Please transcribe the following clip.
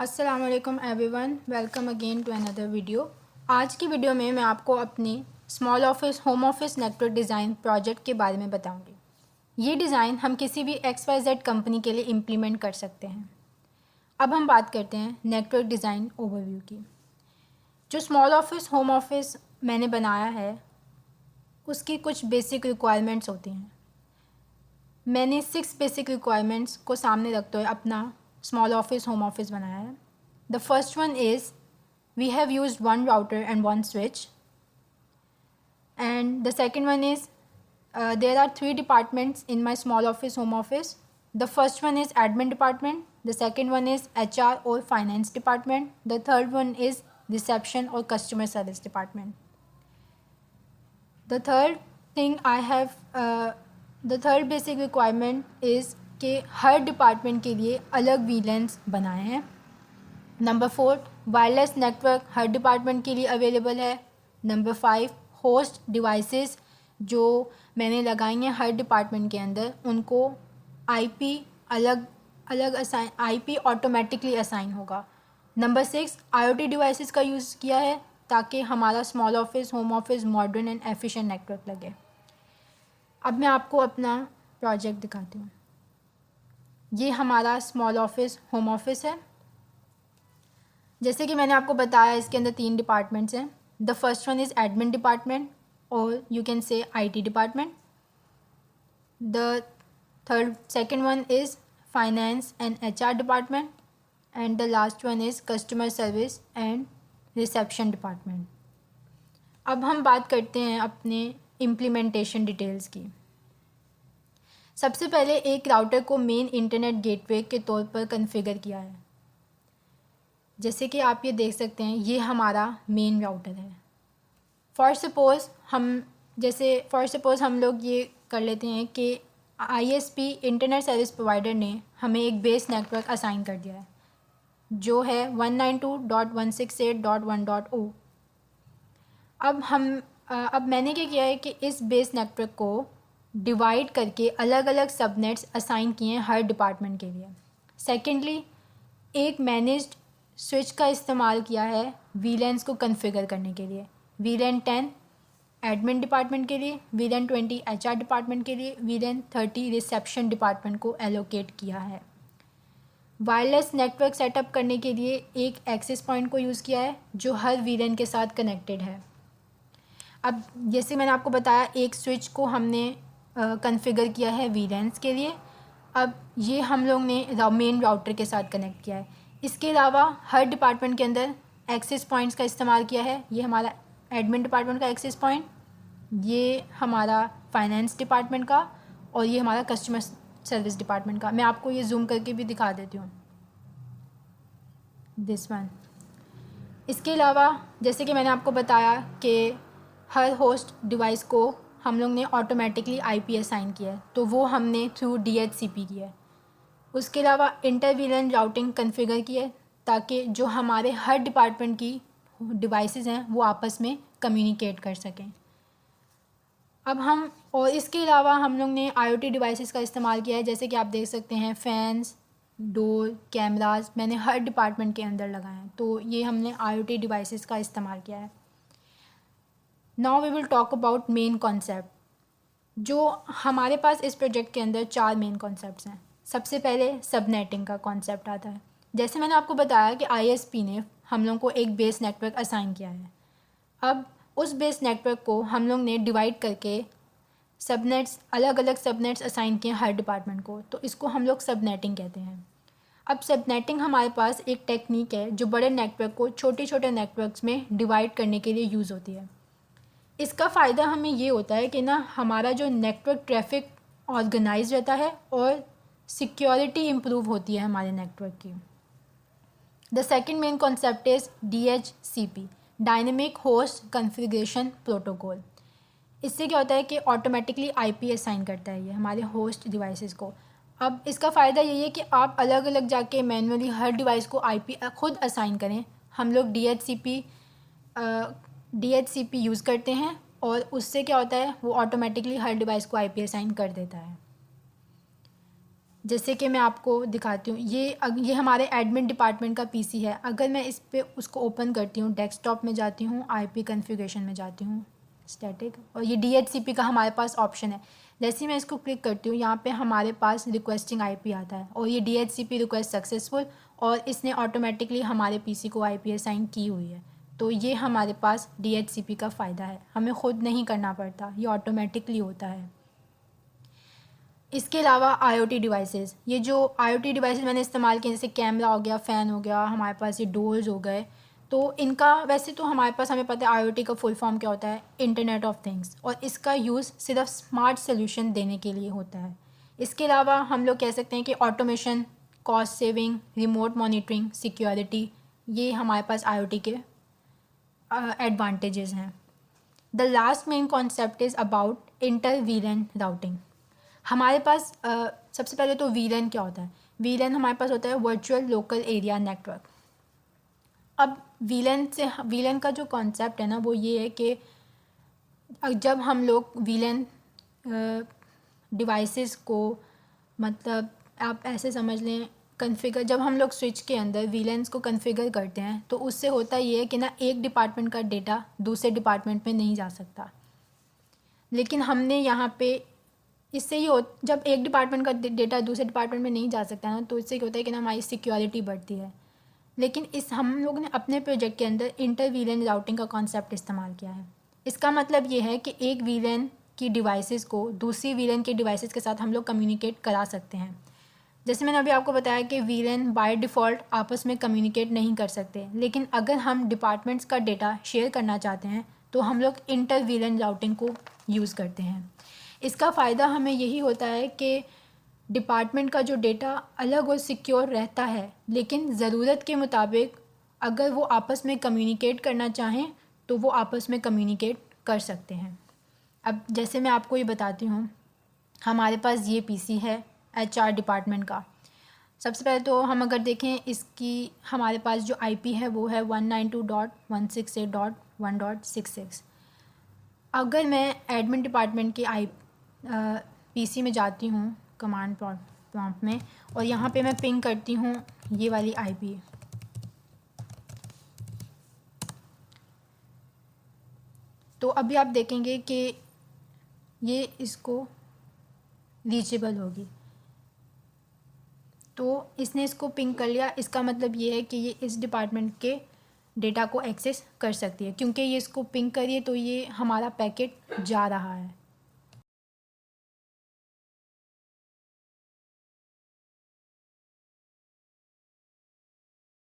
अस्सलाम वालेकुम everyone, welcome again to another video. आज की वीडियो में मैं आपको अपने small office home office network design project के बारे में बताऊंगी। ये डिज़ाइन हम किसी भी XYZ कंपनी के लिए इम्प्लीमेंट कर सकते हैं। अब हम बात करते हैं नेटवर्क डिज़ाइन ओवरव्यू की। जो स्मॉल ऑफिस होम ऑफिस मैंने बनाया है उसकी कुछ बेसिक रिक्वायरमेंट्स होती हैं। मैंने 6 बेसिक रिक्वायरमेंट्स को सामने रखते हुए अपना स्मॉल ऑफिस होम ऑफिस बनाया है। The first one is we have used one router and one switch, and the second one is there are 3 departments in my small office home office. The first one is admin department, the second one is HR or finance department, the third one is reception or customer service department. The third thing I have the third basic requirement is कि हर department के लिए अलग VLANs बनाए हैं। Number 4 wireless network हर department के लिए available है। Number 5 host devices जो मैंने लगाई हैं हर डिपार्टमेंट के अंदर उनको IP अलग अलग IP ऑटोमेटिकली असाइन होगा। नंबर 6 IoT डिवाइसेस का यूज़ किया है ताकि हमारा small office home office modern and efficient network लगे। अब मैं आपको अपना प्रोजेक्ट दिखाती हूँ। ये हमारा स्मॉल ऑफिस होम ऑफिस है। जैसे कि मैंने आपको बताया इसके अंदर 3 डिपार्टमेंट्स हैं। The first one is admin department और you can say IT department. The second one is finance and HR department and the last one is customer service and reception department. अब हम बात करते हैं अपने इम्प्लीमेंटेशन डिटेल्स की। सबसे पहले एक राउटर को मेन इंटरनेट गेटवे के तौर पर कॉन्फ़िगर किया है। जैसे कि आप ये देख सकते हैं ये हमारा मेन राउटर है। फॉर सपोज़ हम लोग ये कर लेते हैं कि ISP इंटरनेट सर्विस प्रोवाइडर ने हमें एक बेस नेटवर्क असाइन कर दिया है जो है 192.168.1.0। अब मैंने क्या किया है कि इस बेस नेटवर्क को डिवाइड करके अलग अलग सबनेट्स असाइन किए हैं हर डिपार्टमेंट के लिए। सेकेंडली एक मैनेज्ड स्विच का इस्तेमाल किया है VLANs को कॉन्फ़िगर करने के लिए। VLAN 10 एडमिन डिपार्टमेंट के लिए, VLAN 20 HR डिपार्टमेंट के लिए, VLAN 30 रिसेप्शन डिपार्टमेंट को एलोकेट किया है। वायरलेस नेटवर्क सेटअप करने के लिए एक एक्सेस पॉइंट को यूज़ किया है जो हर VLAN के साथ कनेक्टेड है। अब जैसे मैंने आपको बताया एक स्विच को हमने कॉन्फ़िगर किया है VLANs के लिए। अब ये हम लोग ने मेन राउटर के साथ कनेक्ट किया है। इसके अलावा हर डिपार्टमेंट के अंदर एक्सेस पॉइंट्स का इस्तेमाल किया है। ये हमारा एडमिन डिपार्टमेंट का एक्सेस पॉइंट, ये हमारा फाइनेंस डिपार्टमेंट का और ये हमारा कस्टमर सर्विस डिपार्टमेंट का। मैं आपको ये जूम करके भी दिखा देती हूँ, दिस वन। इसके अलावा जैसे कि मैंने आपको बताया कि हर होस्ट डिवाइस को हम लोग ने ऑटोमेटिकली IP असाइन किया है तो वो हमने थ्रू DHCP किया है। उसके अलावा इंटर VLAN राउटिंग कॉन्फ़िगर की है ताकि जो हमारे हर डिपार्टमेंट की डिवाइसेस हैं वो आपस में कम्युनिकेट कर सकें। और इसके अलावा हम लोग ने IoT डिवाइसेस का इस्तेमाल किया है। जैसे कि आप देख सकते हैं फैंस, डोर, कैमराज मैंने हर डिपार्टमेंट के अंदर लगाए हैं तो ये हमने IoT डिवाइसेस का इस्तेमाल किया है। Now we will talk about main concept. जो हमारे पास इस प्रोजेक्ट के अंदर 4 मेन कॉन्सेप्ट्स हैं। सबसे पहले सबनेटिंग का कॉन्सेप्ट आता है। जैसे मैंने आपको बताया कि ISP ने हम लोग को एक बेस नेटवर्क असाइन किया है। अब उस बेस नेटवर्क को हम लोग ने डिवाइड करके सबनेट्स अलग अलग सबनेट्स असाइन किए हर डिपार्टमेंट को, तो इसको हम लोग सबनेटिंग कहते हैं। अब सबनेटिंग हमारे पास एक टेक्निक है जो बड़े नेटवर्क को छोटे छोटे नेटवर्क्स में डिवाइड करने के लिए यूज़ होती है। इसका फ़ायदा हमें ये होता है कि ना हमारा जो नेटवर्क ट्रैफिक ऑर्गेनाइज रहता है और सिक्योरिटी इम्प्रूव होती है हमारे नेटवर्क की। The second main concept is DHCP, dynamic host configuration protocol. इससे क्या होता है कि ऑटोमेटिकली IP असाइन करता है ये हमारे होस्ट डिवाइसेस को। अब इसका फ़ायदा यही है कि आप अलग अलग जाके मैनुअली हर डिवाइस को IP खुद असाइन करें। हम लोग DHCP यूज़ करते हैं और उससे क्या होता है वो ऑटोमेटिकली हर डिवाइस को IP असाइन कर देता है। जैसे कि मैं आपको दिखाती हूँ, ये हमारे एडमिन डिपार्टमेंट का पीसी है। अगर मैं इस पे उसको ओपन करती हूँ, डेस्कटॉप में जाती हूँ, आईपी कॉन्फ़िगरेशन में जाती हूँ, स्टैटिक, और ये DHCP का हमारे पास ऑप्शन है। जैसे ही मैं इसको क्लिक करती हूँ, यहाँ पे हमारे पास रिक्वेस्टिंग आईपी आता है और ये DHCP रिक्वेस्ट सक्सेसफुल, और इसने ऑटोमेटिकली हमारे पीसी को आईपी असाइन की हुई है। तो ये हमारे पास DHCP का फ़ायदा है, हमें ख़ुद नहीं करना पड़ता, ये ऑटोमेटिकली होता है। इसके अलावा IoT डिवाइसेस, ये जो IoT डिवाइसेस मैंने इस्तेमाल किए, जैसे कैमरा हो गया, फ़ैन हो गया, हमारे पास ये डोर्स हो गए, तो इनका वैसे तो हमारे पास, हमें पता है IoT का फुल फॉर्म क्या होता है, इंटरनेट ऑफ थिंग्स, और इसका यूज़ सिर्फ स्मार्ट सोल्यूशन देने के लिए होता है। इसके अलावा हम लोग कह सकते हैं कि automation, cost saving, remote monitoring, security, ये हमारे पास IoT के एडवांटेजेस हैं। The last main concept is about inter वीलैन routing. हमारे पास सबसे पहले तो वीलैन क्या होता है? वीलैन हमारे पास होता है वर्चुअल लोकल एरिया नेटवर्क। अब वीलैन का जो कॉन्सेप्ट है ना, वो ये है कि जब हम लोग वीलैन डिवाइसेस को, मतलब आप ऐसे समझ लें, कॉन्फ़िगर, जब हम लोग स्विच के अंदर वीलैंस को कॉन्फ़िगर करते हैं, तो उससे होता ये है कि ना, एक डिपार्टमेंट का डेटा दूसरे डिपार्टमेंट में नहीं जा सकता। लेकिन हमने यहाँ पे इससे ये हो, जब एक डिपार्टमेंट का डेटा दूसरे डिपार्टमेंट में नहीं जा सकता ना, तो इससे क्या होता है कि ना, हमारी सिक्योरिटी बढ़ती है। लेकिन हम लोग ने अपने प्रोजेक्ट के अंदर इंटर वीलैन राउटिंग का कॉन्सेप्ट इस्तेमाल किया है। इसका मतलब ये है कि एक वीलैन की डिवाइसेस को दूसरी वीलैन के डिवाइसेस के साथ हम लोग कम्युनिकेट करा सकते हैं। जैसे मैंने अभी आपको बताया कि वीलैन बाय डिफ़ॉल्ट आपस में कम्युनिकेट नहीं कर सकते, लेकिन अगर हम डिपार्टमेंट्स का डेटा शेयर करना चाहते हैं, तो हम लोग इंटर वीलैन राउटिंग को यूज़ करते हैं। इसका फ़ायदा हमें यही होता है कि डिपार्टमेंट का जो डेटा अलग और सिक्योर रहता है, लेकिन ज़रूरत के मुताबिक अगर वो आपस में कम्युनिकेट करना चाहें, तो वो आपस में कम्युनिकेट कर सकते हैं। अब जैसे मैं आपको ये बताती हूँ, हमारे पास ये पीसी है HR डिपार्टमेंट का। सबसे पहले तो हम अगर देखें, इसकी हमारे पास जो IP है वो है 192.168.1.66। अगर मैं एडमिन डिपार्टमेंट के PC में जाती हूँ कमांड प्रॉम्प्ट में, और यहाँ पे मैं पिंग करती हूँ ये वाली IP, तो अभी आप देखेंगे कि ये इसको रीचेबल होगी। तो इसने इसको पिंग कर लिया, इसका मतलब ये है कि ये इस डिपार्टमेंट के डेटा को एक्सेस कर सकती है, क्योंकि ये इसको पिंग करिए तो ये हमारा पैकेट जा रहा है।